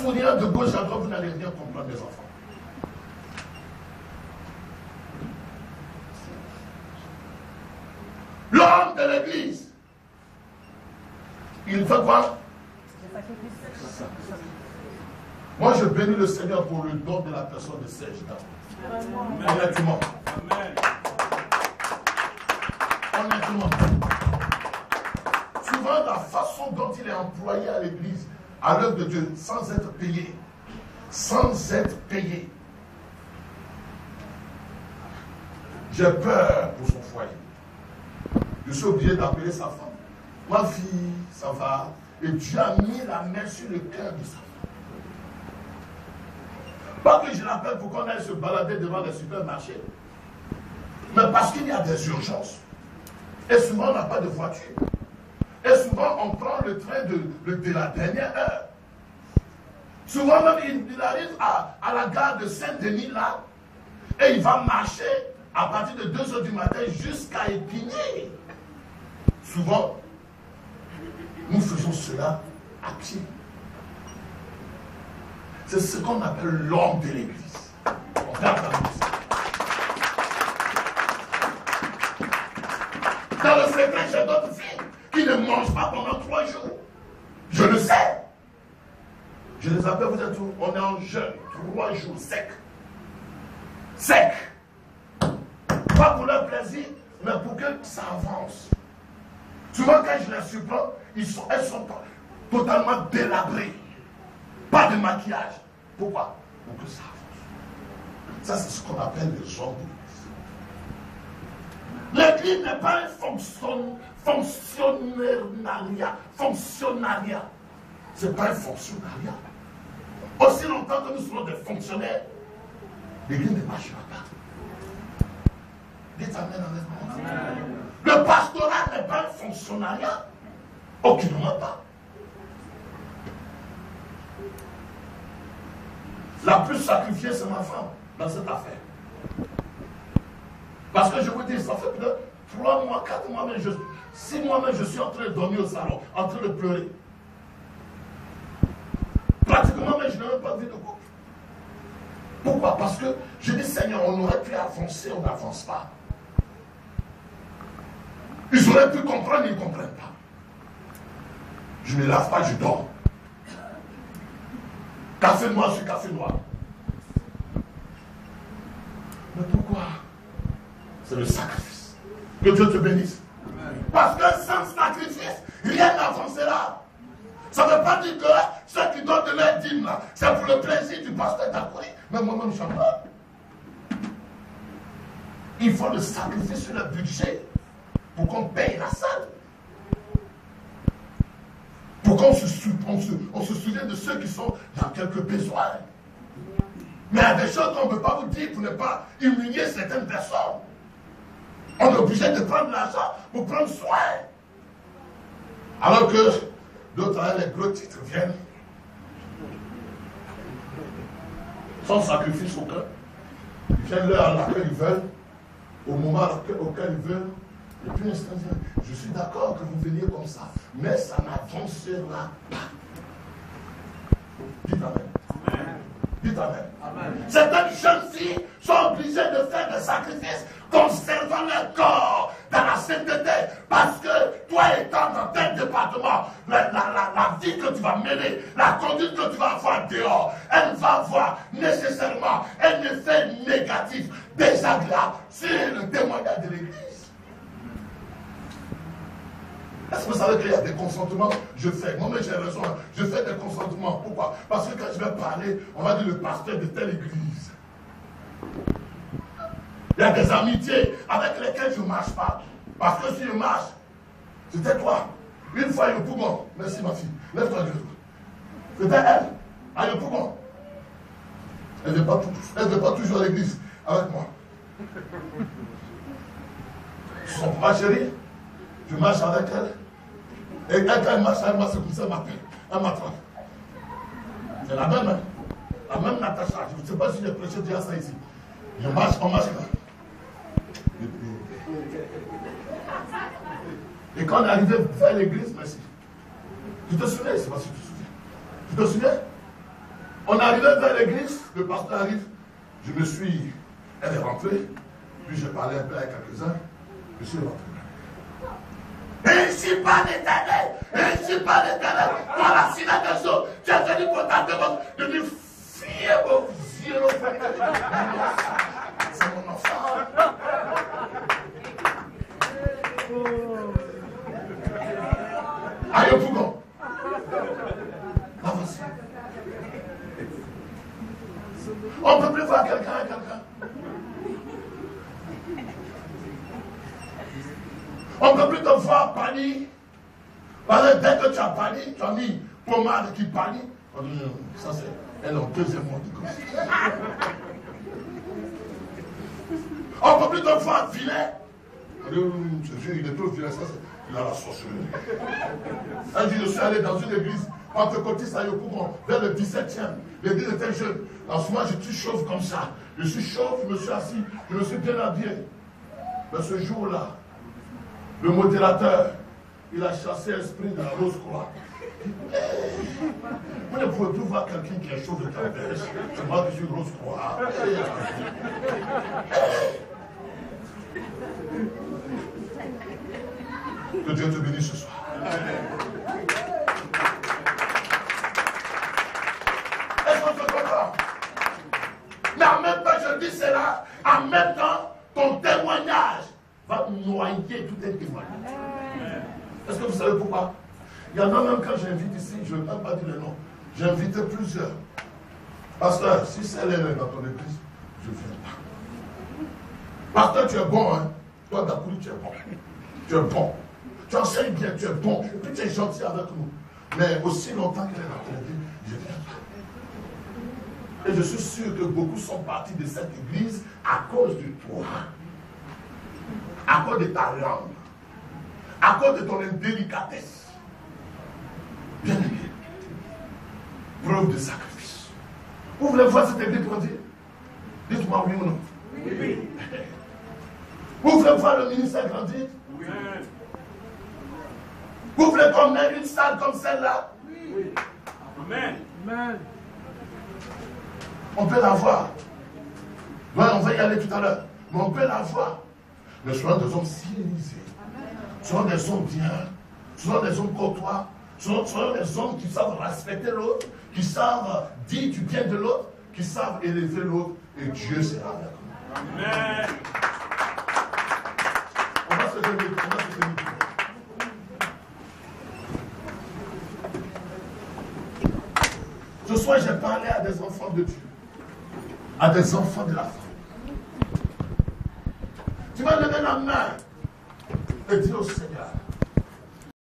souriant de gauche à droite, vous n'allez rien comprendre, mes enfants. L'homme de l'église, il fait quoi? Moi, je bénis le Seigneur pour le don de la personne de Serge. Honnêtement. Honnêtement. Souvent, la façon dont il est employé à l'église, à l'œuvre de Dieu, sans être payé. Sans être payé. J'ai peur pour son foyer. Je suis obligé d'appeler sa femme. Ma fille, ça va. Et Dieu a mis la main sur le cœur de sa femme. Pas que je l'appelle pour qu'on aille se balader devant les supermarchés. Mais parce qu'il y a des urgences. Et souvent, on n'a pas de voiture. Et souvent, on prend le train de la dernière heure. Souvent, même, il arrive à la gare de Saint-Denis, là, et il va marcher à partir de 2 h du matin jusqu'à Épinay. Souvent, nous faisons cela à pied. C'est ce qu'on appelle l'homme de l'église. On regarde la musique. Dans le secret, j'ai d'autres filles qui ne mangent pas pendant 3 jours. Je le sais. Je les appelle, vous êtes où? On est en jeûne, 3 jours secs. Secs. Pas pour leur plaisir, mais pour que ça avance. Souvent, quand je les surprends, elles sont totalement délabrées. Pas de maquillage. Pourquoi? Pour que ça avance. Ça, c'est ce qu'on appelle les hommes de l'église. L'église n'est pas un fonctionnariat. Ce n'est pas un fonctionnariat. Aussi longtemps que nous serons des fonctionnaires, l'église ne marchera pas. Dites amen, amen. Le pastorat n'est pas un fonctionnariat. Aucunement pas. La plus sacrifiée, c'est ma femme dans cette affaire. Parce que je vous dis, ça fait peut-être 3 mois, 4 mois, 6 mois même, je suis en train de dormir au salon, en train de pleurer. Pratiquement, mais je n'ai même pas vu de couple. Pourquoi? Parce que je dis, Seigneur, on aurait pu avancer, on n'avance pas. Ils auraient pu comprendre, ils ne comprennent pas. Je ne me lave pas, je dors. Café noir sur café noir. Mais pourquoi? C'est le sacrifice. Que Dieu te bénisse. Parce que sans sacrifice, rien n'avancera. Ça ne veut pas dire que ceux qui donnent de leur dîme, c'est pour le plaisir du pasteur d'Akoury. Mais moi-même, j'en ai. Il faut le sacrifier sur le budget pour qu'on paye la salle. Pour qu'on se souvienne de ceux qui sont dans quelques besoins. Mais il y a des choses qu'on ne peut pas vous dire pour ne pas humilier certaines personnes. On est obligé de prendre l'argent pour prendre soin. Alors que d'autres, les gros titres viennent sans sacrifice aucun. Ils viennent l'heure à laquelle ils veulent, au moment auquel ils veulent. Et puis l'instant, je suis d'accord que vous veniez comme ça, mais ça n'avancera pas. Dites amen. Dites amen. Amen. Certaines jeunes filles sont obligées de faire des sacrifices conservant leur corps dans la sainteté. Parce que toi étant dans tel département, la vie que tu vas mener, la conduite que tu vas avoir dehors, elle va avoir nécessairement un effet négatif, désagréable sur le témoignage de l'église. Est-ce que vous savez qu'il y a des consentements? Je fais. Moi-même, j'ai raison. Je fais des consentements. Pourquoi? Parce que quand je vais parler, on va dire le pasteur de telle église. Il y a des amitiés avec lesquelles je ne marche pas. Parce que si je marche, c'était toi. Une fois, il y a le poumon. Merci, ma fille. Lève-toi, Dieu. C'était elle. À le poumon. Elle ne veut pas toujours à l'église avec moi. Ma chérie, je marche avec elle. Et quand elle marche avec moi, c'est comme ça, elle m'appelle. Elle m'attrape. C'est la même, hein? La même Natacha. Je ne sais pas si j'ai prêché déjà ça ici. Je marche, on marche là. Et quand on est arrivé vers l'église, merci. Tu te souviens? Je ne sais pas si tu te souviens. Tu te souviens? On est arrivé vers l'église, le pasteur arrive, elle est rentrée, puis j'ai parlé un peu avec quelques-uns, je suis rentré. Ainsi pas l'Éternel, toi la synagogue des eaux, tu es venu pour t'attendre, de lui fier vos yeux, c'est mon enfant. Aïe, Pougon. Avancez. On ne peut plus voir quelqu'un. On ne peut plus te voir pâlir. Parce que dès que tu as pâli, tu as mis pommade qui pâlit. On dit, ça c'est un deuxième monde comme ça. On ne peut plus te voir vilain. On dit, ce vieux, il est trop vilain, ça c'est. Il a la sorcellerie. Un jour, je suis allé dans une église pentecôtiste à Yopougon, vers le 17e. L'église était jeune. En ce moment, je suis chauve comme ça. Je suis chauve, je me suis assis, je me suis bien habillé. Mais ce jour-là, le modérateur, il a chassé l'esprit de la Rose-Croix. Vous ne pouvez plus voir quelqu'un qui est chauve de tempête. C'est moi qui suis Rose-Croix. Que Dieu te bénisse ce soir. Est-ce qu'on se comprend? Mais en même temps, je dis cela, en même temps, ton témoignage va noyer tout un témoignage. Est-ce que vous savez pourquoi? Il y en a même quand j'invite ici, je ne vais même pas dire le nom, j'ai invité plusieurs. Pasteur, si celle est dans ton église, je ne viens pas. Pasteur, tu es bon, hein? Toi, Dakouli, tu es bon. Tu es bon. Tu enseignes bien, tu es bon. Et puis tu es gentil avec nous. Mais aussi longtemps qu'elle est dans ton église, je ne viens pas. Et je suis sûr que beaucoup sont partis de cette église à cause de toi. À cause de ta langue. À cause de ton indélicatesse. Bien aimé. Preuve de sacrifice. Vous voulez voir cette église grandir? Dites-moi oui ou non. Oui. Vous voulez voir le ministère grandir? Oui. Vous voulez qu'on ait une salle comme celle-là? Oui. Amen. Amen. On peut la voir. Ouais, on va y aller tout à l'heure. Mais on peut la voir. Mais ce sont des hommes civilisés. Ce sont des hommes bien. Ce sont des hommes courtois. Ce sont des hommes qui savent respecter l'autre, qui savent dire du bien de l'autre, qui savent élever l'autre. Et Dieu sera avec nous. Amen. On va se lever. Ce soir, j'ai parlé à des enfants de Dieu, à des enfants de la femme. Tu vas lever la main et dire au Seigneur,